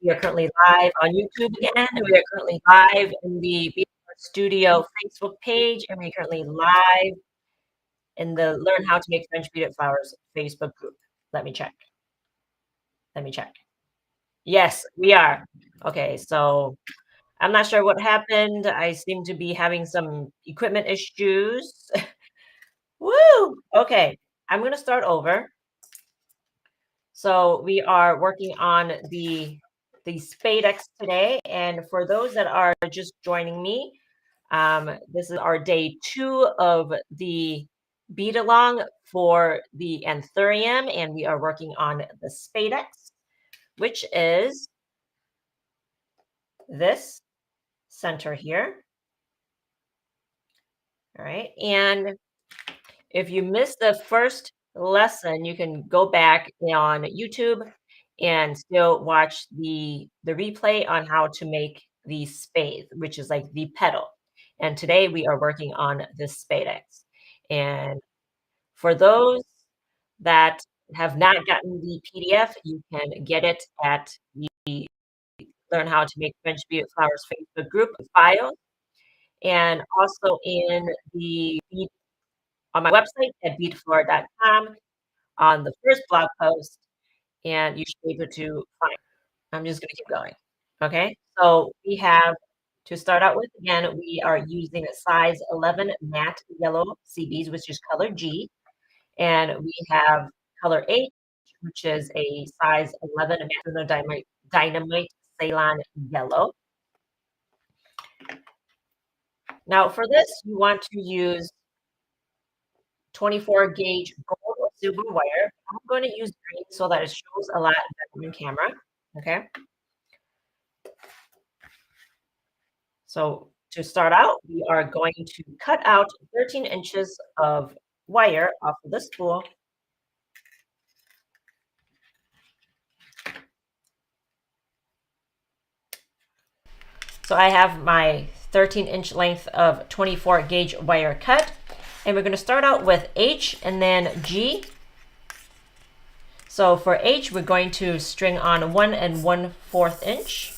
We are currently live on YouTube again. We are currently live in the beaded Studio Facebook page, and we're currently live in the Learn How to Make French Beaded Flowers Facebook group. Let me check. Let me check. Yes, we are. Okay, so I'm not sure what happened. I seem to be having some equipment issues. Woo! Okay, I'm going to start over. So we are working on the Spadix today, and for those that are just joining me, this is our day 2 of the bead-along for the Anthurium, and we are working on the Spadix, which is this center here. All right, and if you missed the first lesson, you can go back on YouTube and still watch the replay on how to make the spade, which is like the pedal. And today we are working on the Spadix. And for those that have not gotten the PDF, you can get it at the Learn How to Make French Beaded Flowers Facebook group file, and also in the on my website at beadflora.com on the first blog post, and you should be able to find. I'm just going to keep going. Okay, so we have to start out with, again, we are using a size 11 matte yellow CBs, which is color G, and we have color H, which is a size 11 matte dynamite Ceylon yellow. Now for this, you want to use 24 gauge gold or silver wire. I'm going to use green so that it shows a lot better on camera. Okay. So to start out, we are going to cut out 13 inches of wire off of the spool. So I have my 13-inch length of 24 gauge wire cut. And we're going to start out with H and then G. So for H, we're going to string on 1 1/4 inch.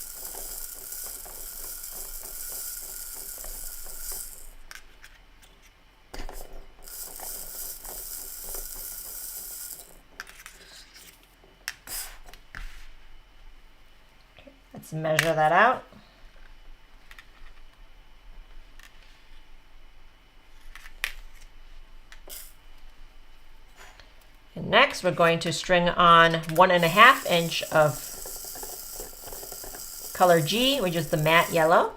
Let's measure that out. And next, we're going to string on 1 1/2 inch of color G, which is the matte yellow.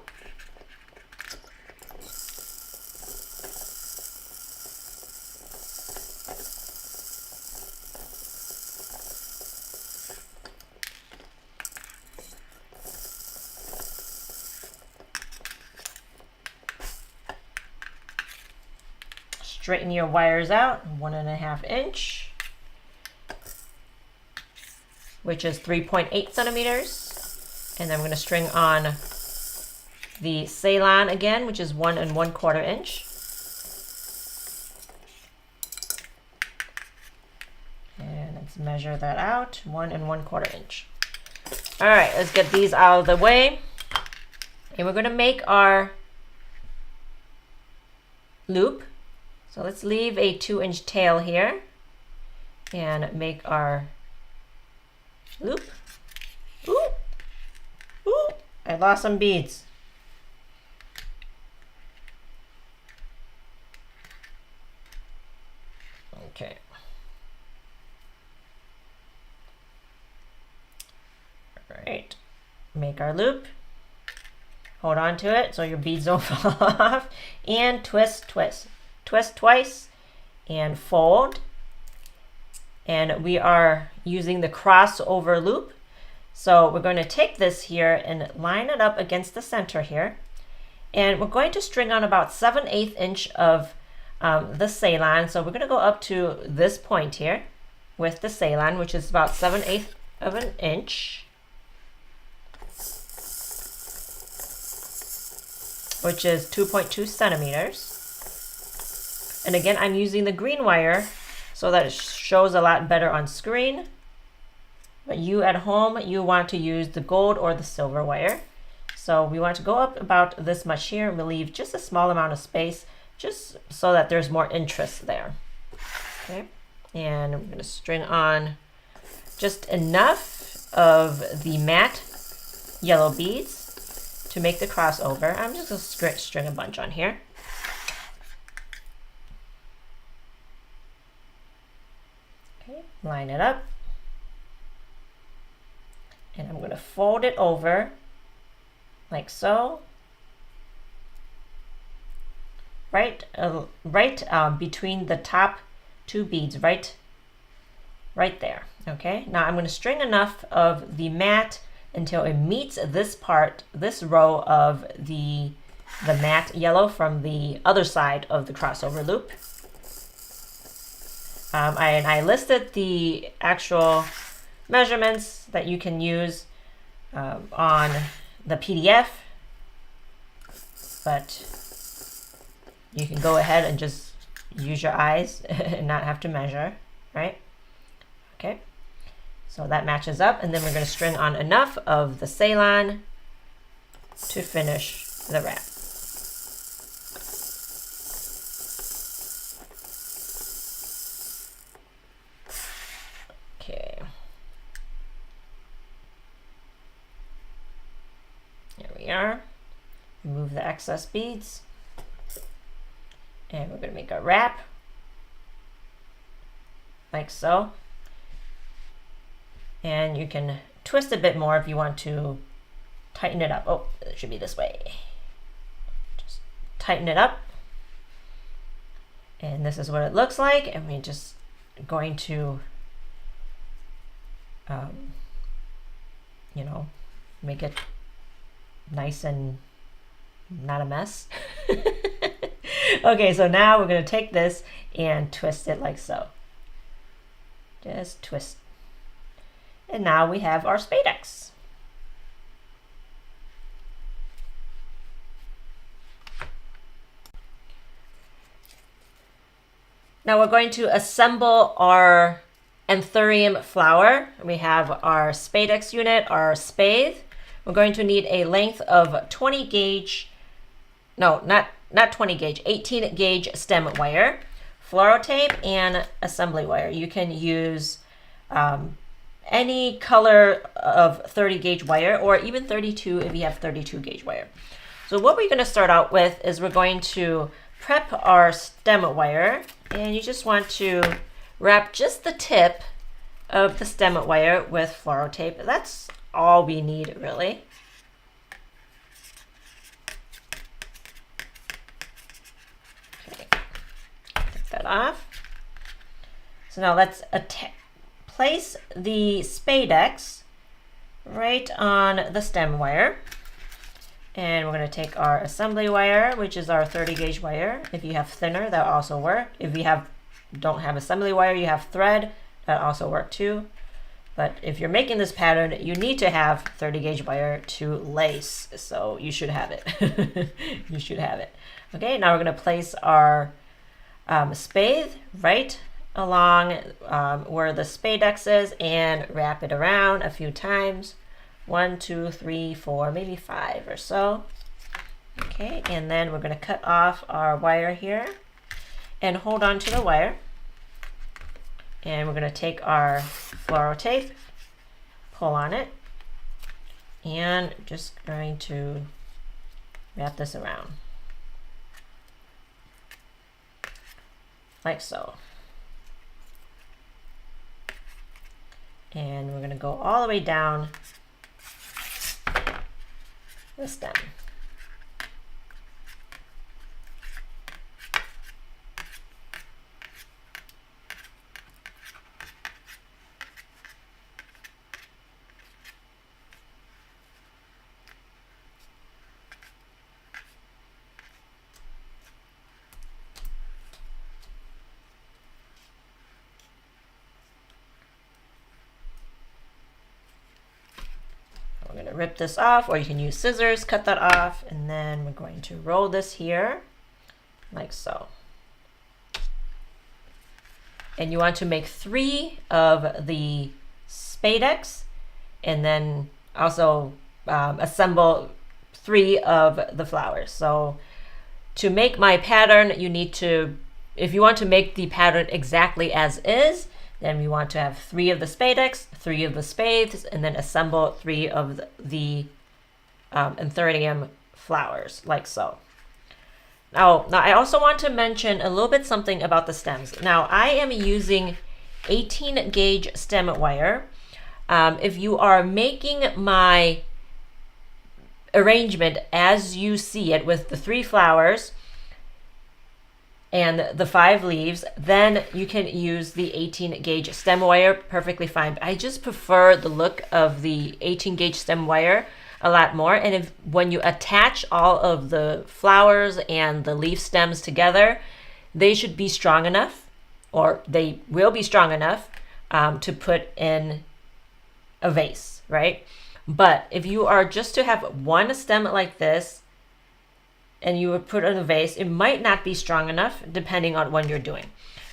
Straighten your wires out, 1 1/2 inch. Which is 3.8 centimeters. And then I'm going to string on the Ceylon again, which is 1 1/4 inch. And let's measure that out, 1 1/4 inch. All right, let's get these out of the way. And we're going to make our loop. So let's leave a 2-inch tail here and make our loop. Ooh, ooh, I lost some beads. Okay. All right, make our loop. Hold on to it so your beads don't fall off. And twist, twist. Twist twice and fold. And we are using the crossover loop. So we're going to take this here and line it up against the center here. And we're going to string on about 7/8 inch of the Ceylon. So we're going to go up to this point here with the Ceylon, which is about 7/8 of an inch. Which is 2.2 centimeters. And again, I'm using the green wire so that it shows a lot better on screen. But you at home, you want to use the gold or the silver wire. So we want to go up about this much here and leave just a small amount of space just so that there's more interest there. Okay, and I'm going to string on just enough of the matte yellow beads to make the crossover. I'm just going to string a bunch on here. Okay, line it up. And I'm going to fold it over like so. Right between the top two beads, right there. Okay, now I'm going to string enough of the matte until it meets this part, this row of the matte yellow from the other side of the crossover loop. And I listed the actual measurements that you can use on the PDF, but you can go ahead and just use your eyes and not have to measure, right? Okay, so that matches up, and then we're going to string on enough of the Ceylon to finish the wrap. Okay. There we are. Remove the excess beads. And we're going to make a wrap like so. And you can twist a bit more if you want to tighten it up. Oh, it should be this way. Just tighten it up. And this is what it looks like. And we're just going to, you know, make it nice and not a mess. Okay, so now we're going to take this and twist it like so. Just twist. And now we have our Spadix. Now we're going to assemble our Anthurium flower. We have our Spadix unit, our spade. We're going to need a length of 20 gauge, no, not 20 gauge, 18 gauge stem wire, fluoro tape, and assembly wire. You can use any color of 30 gauge wire, or even 32 if you have 32 gauge wire. So what we're going to start out with is we're going to prep our stem wire, and you just want to wrap just the tip of the stem wire with fluoro tape. That's all we need, really. Okay, take that off. So now let's place the Spadix right on the stem wire. And we're going to take our assembly wire, which is our 30 gauge wire. If you have thinner, that also work. If you don't have assembly wire, you have thread, that also work too. But if you're making this pattern, you need to have 30 gauge wire to lace. So you should have it. You should have it. Okay, now we're going to place our spade right along where the Spadix is and wrap it around a few times. 1, 2, 3, 4, maybe 5 or so. Okay, and then we're going to cut off our wire here and hold on to the wire. And we're going to take our fluoro tape, pull on it, and just going to wrap this around like so. And we're going to go all the way down the stem. We're going to rip this off, or you can use scissors, cut that off, and then we're going to roll this here like so. And you want to make 3 of the Spadix and then also assemble 3 of the flowers. So to make my pattern, you need to, if you want to make the pattern exactly as is, then you want to have 3 of the spadix, 3 of the spathes, and then assemble 3 of the Anthurium flowers, like so. Now, I also want to mention a little bit something about the stems. Now, I am using 18 gauge stem wire. If you are making my arrangement as you see it with the 3 flowers and the 5 leaves, then you can use the 18 gauge stem wire perfectly fine. I just prefer the look of the 18 gauge stem wire a lot more. And when you attach all of the flowers and the leaf stems together, they should be strong enough, or they will be strong enough to put in a vase, right? But if you are just to have one stem like this and you would put it in a vase, it might not be strong enough depending on what you're doing.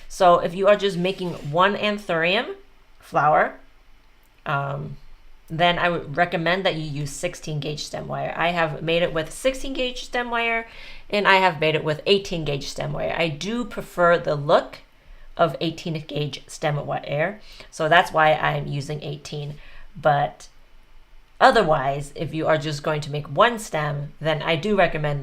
So if you are just making one Anthurium flower, then I would recommend that you use 16 gauge stem wire. I have made it with 16 gauge stem wire, and I have made it with 18 gauge stem wire. I do prefer the look of 18 gauge stem wire, so that's why I'm using 18. But otherwise, if you are just going to make one stem, then I do recommend that